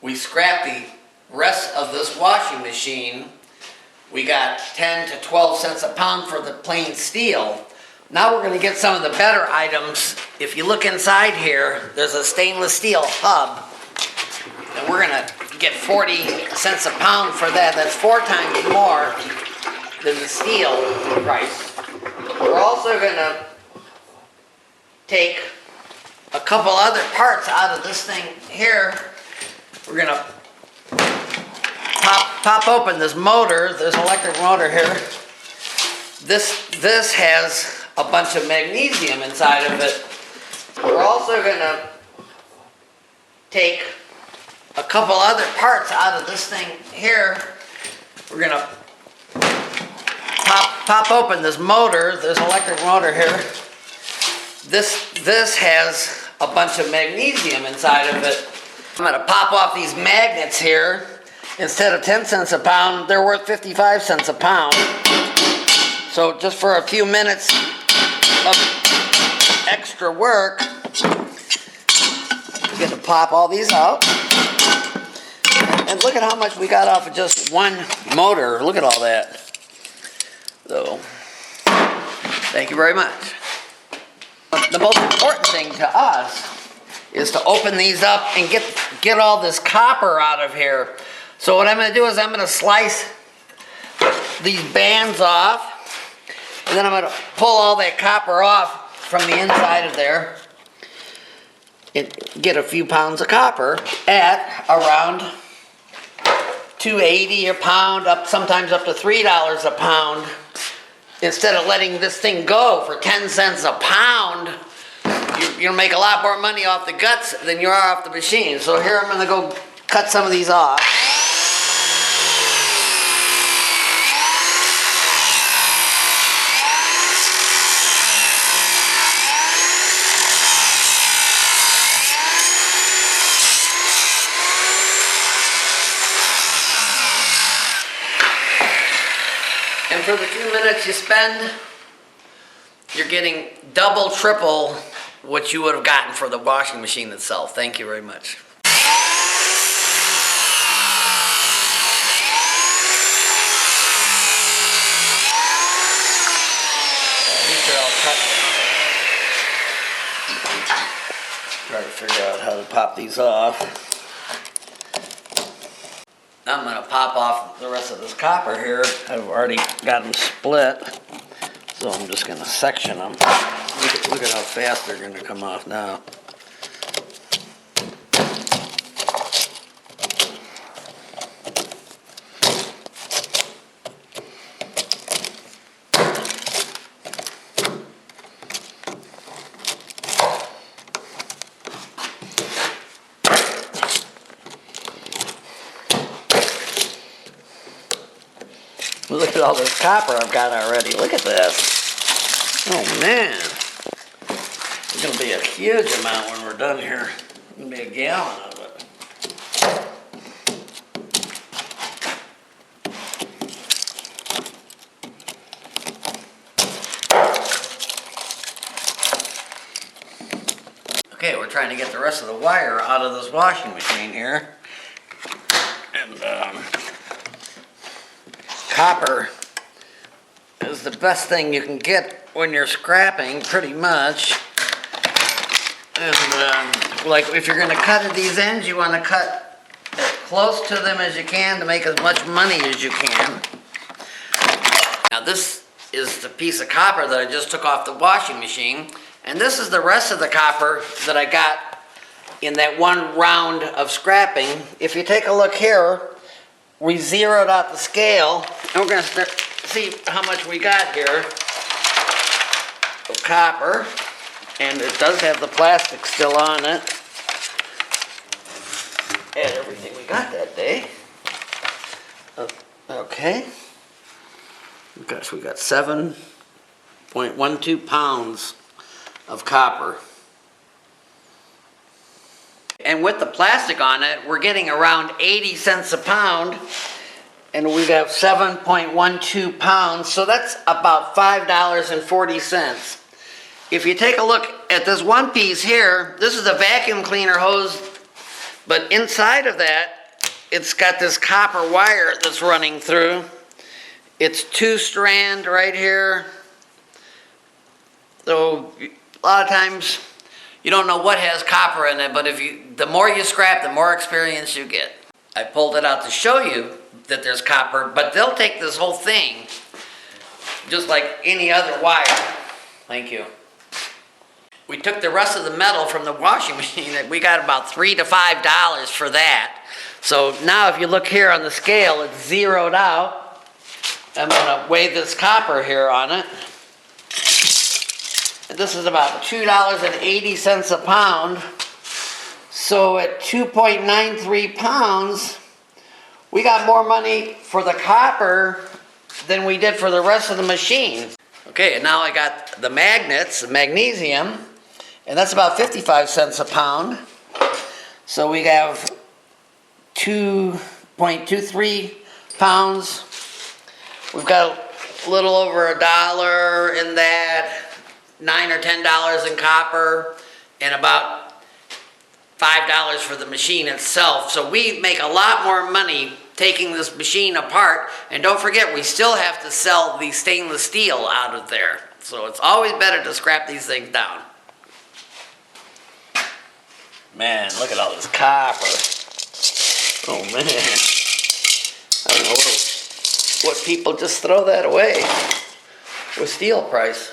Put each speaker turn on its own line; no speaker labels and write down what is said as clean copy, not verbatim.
we scrapped the rest of this washing machine. We got 10 to 12 cents a pound for the plain steel. Now we're going to get some of the better items. If you look inside here, there's a stainless steel hub, and we're going to get 40 cents a pound for that. That's 4 times more than the steel price. We're also going to take a couple other parts out of this thing here. We're going to pop open this motor. There's an electric motor here. This has a bunch of magnesium inside of it. We're also going to take a couple other parts out of this thing here. We're going to pop open this motor. There's an electric motor here. This has a bunch of magnesium inside of it. I'm going to pop off these magnets here. Instead of 10 cents a pound, they're worth 55 cents a pound. So just for a few minutes of extra work, we get to pop all these out. And look at how much we got off of just one motor. Look at all that. So, thank you very much. The most important thing to us is to open these up and get all this copper out of here. So what I'm going to do is I'm going to slice these bands off, and then I'm going to pull all that copper off from the inside of there and get a few pounds of copper at around $2.80 a pound, sometimes up to $3 a pound. Instead of letting this thing go for 10 cents a pound, you'll make a lot more money off the guts than you are off the machine. So here I'm going to go cut some of these off. And for the few minutes you spend, you're getting double, triple what you would have gotten for the washing machine itself. Thank you very much. These are all cut. Try to figure out how to pop these off. I'm going to pop off the rest of this copper here. I've already got them split, so I'm just going to section them. Look at how fast they're going to come off now. Look at all this copper I've got already. Look at this. Oh man. It's going to be a huge amount when we're done here. It's going to be a gallon of it. Okay, we're trying to get the rest of the wire out of this washing machine here. And copper is the best thing you can get when you're scrapping, pretty much. And like if you're going to cut at these ends, you want to cut as close to them as you can to make as much money as you can. Now this is the piece of copper that I just took off the washing machine, and this is the rest of the copper that I got in that one round of scrapping. If you take a look here, we zeroed out the scale, and we're going to see how much we got here of copper, and it does have the plastic still on it, and everything we got that day. Okay. Gosh, we got 7.12 pounds of copper. And with the plastic on it, we're getting around 80 cents a pound, and we have 7.12 pounds, so that's about $5.40. If you take a look at this one piece here, this is a vacuum cleaner hose But inside of that, it's got this copper wire that's running through. It's 2-strand right here. So a lot of times you don't know what has copper in it, but the more you scrap, the more experience you get. I pulled it out to show you that there's copper, but they'll take this whole thing just like any other wire. Thank you. We took the rest of the metal from the washing machine. We got about $3 to $5 for that. So now if you look here on the scale, it's zeroed out. I'm going to weigh this copper here on it. And this is about $2.80 a pound. So at 2.93 pounds, we got more money for the copper than we did for the rest of the machine. Okay, and now I got the magnets, the magnesium, and that's about 55 cents a pound. So we have 2.23 pounds. We've got a little over $1 in that, $9 or $10 in copper, and about $5 for the machine itself. So we make a lot more money taking this machine apart. And don't forget, we still have to sell the stainless steel out of there. So it's always better to scrap these things down. Man, look at all this copper. Oh man. I don't know what people just throw that away with steel price.